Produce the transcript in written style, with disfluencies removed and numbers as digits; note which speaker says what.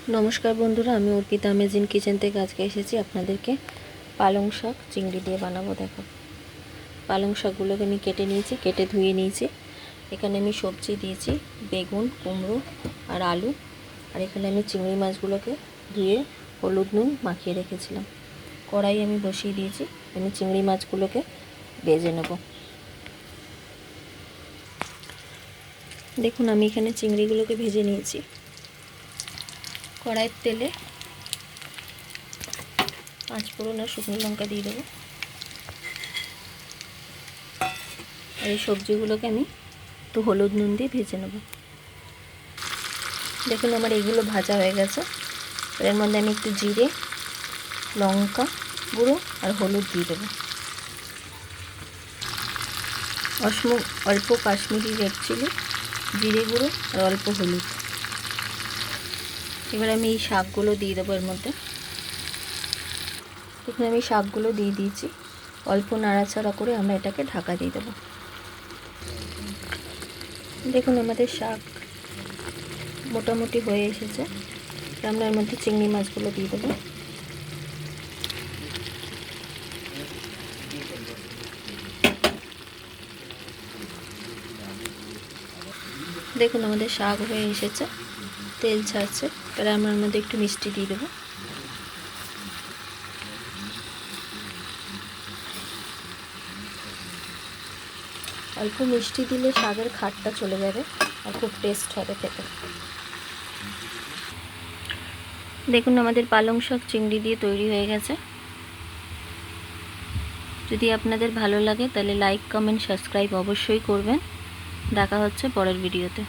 Speaker 1: नमस्कार बंधुरा आमी अर्पिता अमेजिंग किचेन থেকে আজকে এসেছি আপনাদেরকে পালং শাক চিংড়ি দিয়ে বানাবো। দেখো পালং শাকগুলোকে আমি কেটে নিয়েছি, কেটে ধুয়ে নিয়েছি। এখানে আমি সবজি দিয়েছি বেগুন, কুমড়ো আর আলু। আর এখানে আমি চিংড়ি মাছগুলোকে ধুয়ে হলুদ নুন মাখিয়ে রেখেছিলাম। কড়াই আমি বসিয়ে দিয়েছি, আমি চিংড়ি মাছগুলোকে ভেজে নেব। দেখুন আমি এখানে চিংড়িগুলোকে ভেজে নিয়েছি। কড়াইয়ের তেলে 5 ফোড়ন আর শুকনো লঙ্কা দিয়ে দেবো। আর এই সবজিগুলোকে আমি একটু হলুদ নুন দিয়ে ভেজে নেব। দেখুন আমার এইগুলো ভাজা হয়ে গেছে। এর মধ্যে আমি একটু জিরে, লঙ্কা গুঁড়ো আর হলুদ দিয়ে দেবো। অল্প কাশ্মীরি রেড চিলি, জিরে গুঁড়ো আর অল্প হলুদ। এবার আমি এই শাকগুলো দিয়ে দেবো এর মধ্যে। এখানে আমি শাকগুলো দিয়ে দিয়েছি। অল্প নাড়াচাড়া করে আমরা এটাকে ঢাকা দিয়ে দেবো। দেখুন আমাদের শাক মোটামুটি হয়ে এসেছে। আমরা এর মধ্যে চিংড়ি মাছগুলো দিয়ে দেবো। দেখুন আমাদের শাক হয়ে এসেছে, তেল ছাড়ছে। তাহলে আমরা এর মধ্যে একটু মিষ্টি দিয়ে দেবো। অল্প মিষ্টি দিলে শাকের খাটটা চলে যাবে আর খুব টেস্ট হবে খেতে। দেখুন আমাদের পালং শাক চিংড়ি দিয়ে তৈরি হয়ে গেছে। যদি আপনাদের ভালো লাগে তাহলে লাইক, কমেন্ট, সাবস্ক্রাইব অবশ্যই করবেন। দেখা হচ্ছে পরের ভিডিওতে।